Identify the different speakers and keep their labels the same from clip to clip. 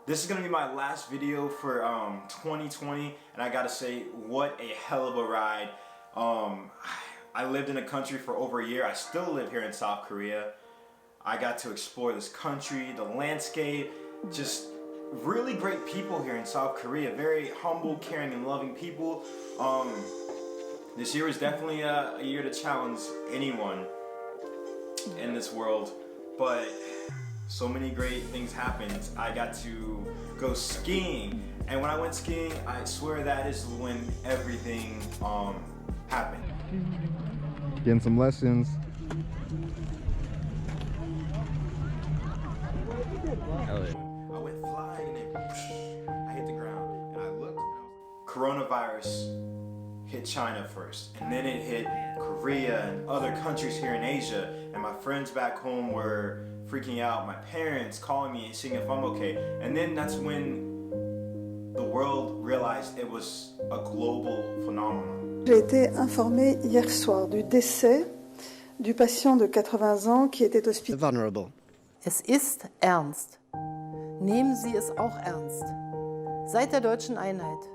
Speaker 1: This is gonna be my last video for 2020, and I gotta say, what a hell of a ride. I lived in a country for over a year. I still live here in South Korea. I got to explore this country, the landscape, just really great people here in South Korea. Very humble, caring, and loving people. This year is definitely a year to challenge anyone in this world, but so many great things happened. I got to go skiing, and when I went skiing, I swear that is when everything happened.
Speaker 2: Getting some lessons.
Speaker 1: I went flying and I hit the ground, and I looked, and I was coronavirus hit China first, and then it hit Korea and other countries here in Asia, and my friends back home were freaking out, my parents calling me and seeing if I'm okay, and then that's when the world realized it was a global phenomenon.
Speaker 3: J'ai été informée hier soir du décès du patient de 80 ans qui était hospitalisé.
Speaker 4: Vulnerable.
Speaker 5: Es ist ernst. Nehmen Sie es auch ernst. Seit der deutschen Einheit.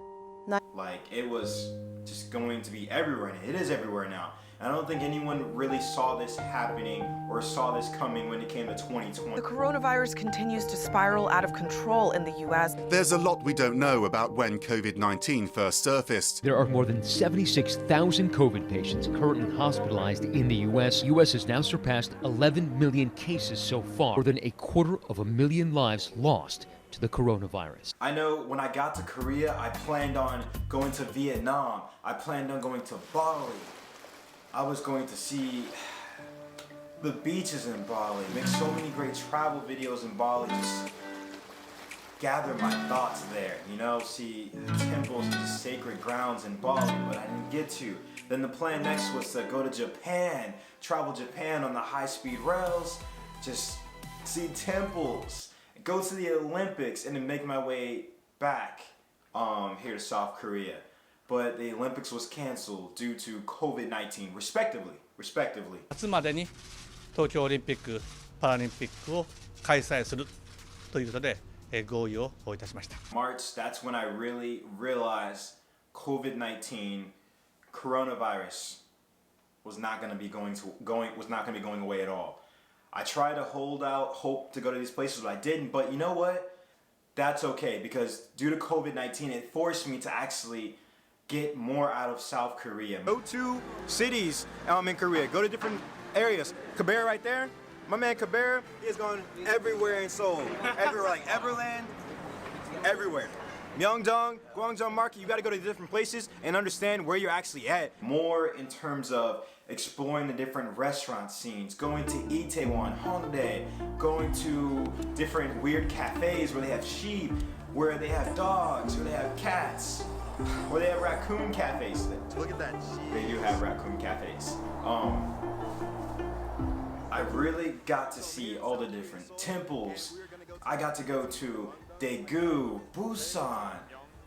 Speaker 1: Like, it was just going to be everywhere, and it is everywhere now. I don't think anyone really saw this happening or saw this coming when it came to 2020.
Speaker 6: The coronavirus continues to spiral out of control in the U.S.
Speaker 7: There's a lot we don't know about when COVID-19 first surfaced.
Speaker 8: There are more than 76,000 COVID patients currently hospitalized in the U.S. U.S. has now surpassed 11 million cases so far, more than 250,000 lives lost to the coronavirus.
Speaker 1: I know when I got to Korea, I planned on going to Vietnam. I planned on going to Bali. I was going to see the beaches in Bali, make so many great travel videos in Bali, just gather my thoughts there, you know, see temples and just sacred grounds in Bali, but I didn't get to. Then the plan next was to go to Japan, travel Japan on the high-speed rails, just see temples, go to the Olympics, and then make my way back here to South Korea. But the Olympics was canceled due to COVID-19, respectively.
Speaker 9: 夏までに東京オリンピック・パラリンピックを開催するということで合意をいたしました。
Speaker 1: March, that's when I really realized COVID-19, coronavirus, was not going to be going away at all. I tried to hold out hope to go to these places, but I didn't. But you know what? That's okay, because due to COVID-19, it forced me to actually get more out of South Korea. Go to cities in Korea. Go to different areas. Kabera right there. My man Kabera, he has gone everywhere in Seoul. Everywhere, like Everland, everywhere. Myeongdong, Gwangjong Market, you gotta go to different places and understand where you're actually at. More in terms of exploring the different restaurant scenes, going to Itaewon, Hongdae, going to different weird cafes where they have sheep, where they have dogs, where they have cats, where they have raccoon cafes.
Speaker 4: Look at that sheep.
Speaker 1: They do have raccoon cafes. I really got to see all the different temples. I got to go to Daegu, Busan,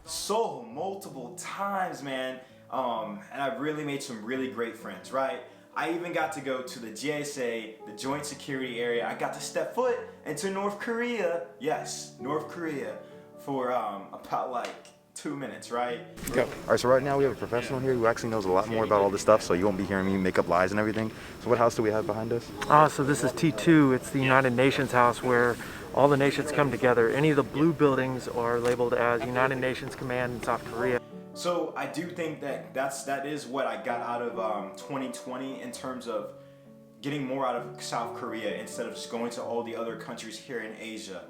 Speaker 1: Seoul multiple times, man. And I really made some really great friends, right? I even got to go to the JSA, the Joint Security Area. I got to step foot into North Korea. Yes, North Korea for about like 2 minutes, right?
Speaker 2: Go. All right, so right now we have a professional here who actually knows a lot more about all this stuff, so you won't be hearing me make up lies and everything. So what house do we have behind us?
Speaker 10: So this is T2. It's the United Nations house where all the nations come together. Any of the blue buildings are labeled as United Nations Command in South Korea.
Speaker 1: So I do think that that is what I got out of 2020 in terms of getting more out of South Korea instead of just going to all the other countries here in Asia.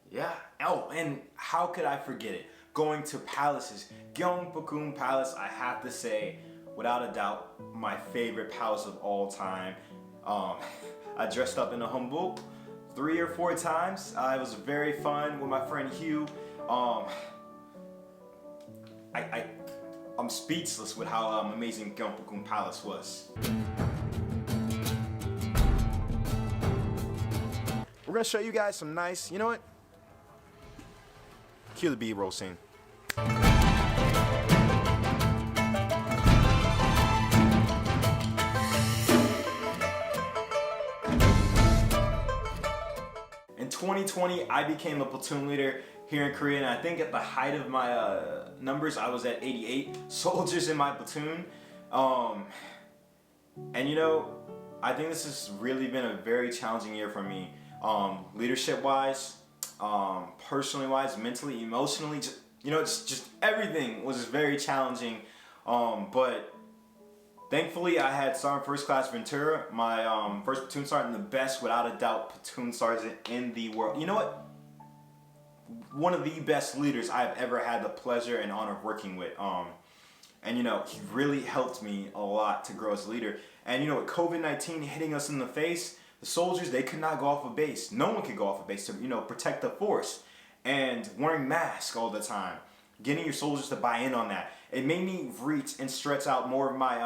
Speaker 1: Yeah. Oh, and how could I forget it? Going to palaces. Gyeongbokgung Palace, I have to say, without a doubt, my favorite palace of all time. I dressed up in a hanbok 3 or 4 times. It was very fun with my friend Hugh. I'm speechless with how amazing Gyeongbokgung Palace was. We're gonna show you guys some nice, you know what? Cue the B-roll scene. In 2020, I became a platoon leader here in Korea, and I think at the height of my numbers, I was at 88 soldiers in my platoon. And you know, I think this has really been a very challenging year for me, leadership-wise, personally-wise, mentally, emotionally. Just everything was very challenging. But thankfully, I had Sergeant First Class Ventura, my first platoon sergeant, and the best, without a doubt, platoon sergeant in the world. You know what? One of the best leaders I've ever had the pleasure and honor of working with. And you know, he really helped me a lot to grow as a leader. And you know, with COVID-19 hitting us in the face, the soldiers, they could not go off of base. No one could go off of base to, you know, protect the force. And wearing masks all the time, getting your soldiers to buy in on that, it made me reach and stretch out more of my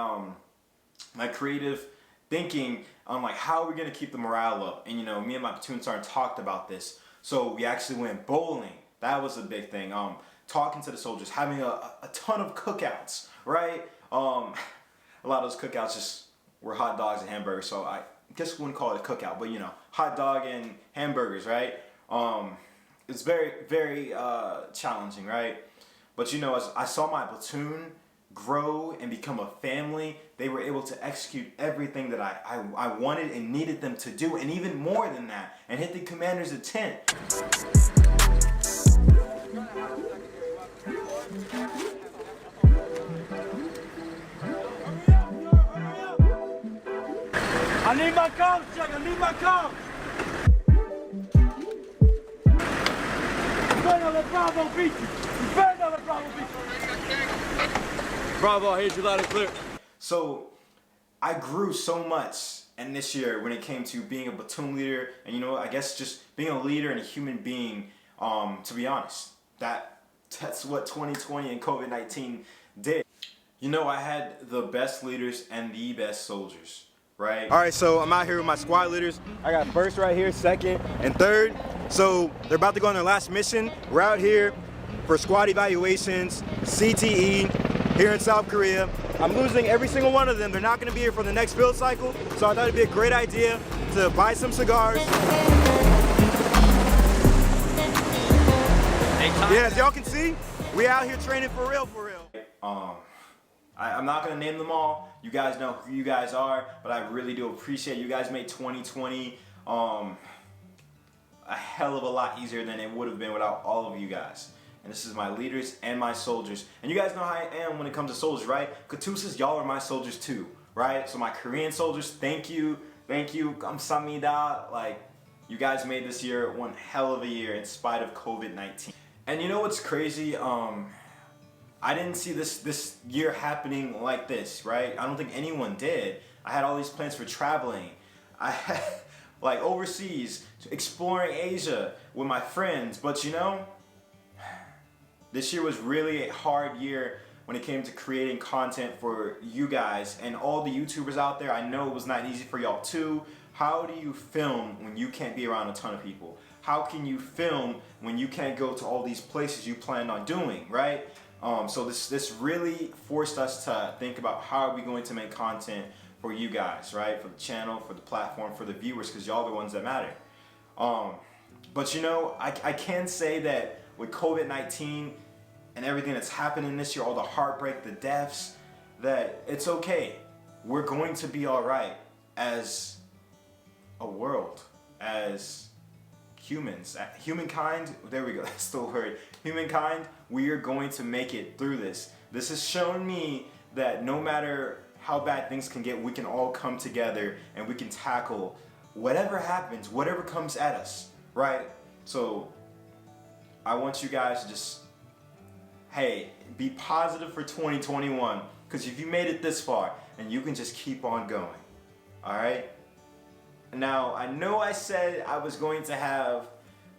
Speaker 1: my creative thinking on like how are we gonna keep the morale up. And you know, me and my platoon sergeant talked about this. So we actually went bowling. That was a big thing. Talking to the soldiers, having a ton of cookouts, right? A lot of those cookouts just were hot dogs and hamburgers, so I guess we wouldn't call it a cookout, but you know, hot dog and hamburgers, right? It's very, very challenging, right? But you know, as I saw my platoon grow and become a family, they were able to execute everything that I wanted and needed them to do, and even more than that, and hit the commander's intent.
Speaker 4: I need my comms, Chuck. I need my comms. You better not let Bravo beat you. You better not let Bravo beat you. Bravo, I hear you loud and clear.
Speaker 1: So I grew so much in this year when it came to being a platoon leader, and you know, I guess just being a leader and a human being. To be honest, that's what 2020 and COVID-19 did. You know, I had the best leaders and the best soldiers. Right. All right, so I'm out here with my squad leaders. I got first right here, second, and third. So they're about to go on their last mission. We're out here for squad evaluations, CTE, here in South Korea. I'm losing every single one of them. They're not gonna be here for the next build cycle, so I thought it'd be a great idea to buy some cigars. Yeah, as y'all can see, we out here training for real, for real. I'm not going to name them all. You guys know who you guys are, but I really do appreciate you guys made 2020 a hell of a lot easier than it would have been without all of you guys. And this is my leaders and my soldiers. And you guys know how I am when it comes to soldiers, right? Katusas, y'all are my soldiers too, right? So my Korean soldiers, thank you. Thank you. Kamsahamnida. Like, you guys made this year one hell of a year in spite of COVID-19. And you know what's crazy? I didn't see this year happening like this, right? I don't think anyone did. I had all these plans for traveling. I had like overseas, exploring Asia with my friends. But you know, this year was really a hard year when it came to creating content for you guys and all the YouTubers out there. I know it was not easy for y'all too. How do you film when you can't be around a ton of people? How can you film when you can't go to all these places you planned on doing, right? So this really forced us to think about how are we going to make content for you guys, right? For the channel, for the platform, for the viewers, because y'all are the ones that matter. But you know, I can say that with COVID-19 and everything that's happening this year, all the heartbreak, the deaths, that it's okay. We're going to be all right as a world, as humans, humankind, there we go, that's the word. Humankind, we are going to make it through this. This has shown me that no matter how bad things can get, we can all come together and we can tackle whatever happens, whatever comes at us, right? So I want you guys to just, hey, be positive for 2021, because if you made it this far, and you can just keep on going, all right? Now, I know I said I was going to have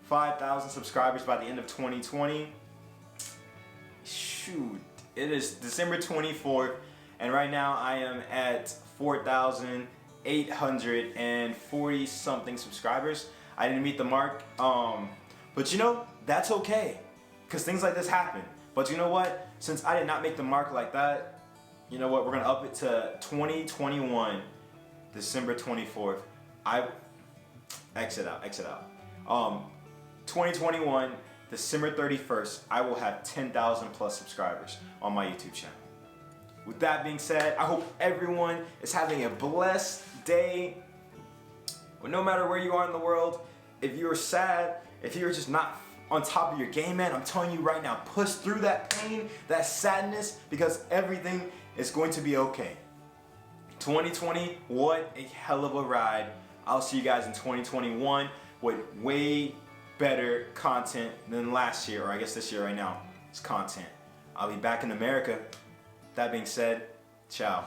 Speaker 1: 5,000 subscribers by the end of 2020. Shoot, it is December 24th, and right now I am at 4,840 something subscribers. I didn't meet the mark, but you know, that's okay, because things like this happen. But you know what? Since I did not make the mark like that, you know what? We're gonna up it to 2021, December 24th. Exit out. 2021, December 31st, I will have 10,000 plus subscribers on my YouTube channel. With that being said, I hope everyone is having a blessed day. But no matter where you are in the world, if you're sad, if you're just not on top of your game, man, I'm telling you right now, push through that pain, that sadness, because everything is going to be okay. 2020, what a hell of a ride. I'll see you guys in 2021 with way better content than last year, or I guess this year right now. It's content. I'll be back in America. That being said, ciao.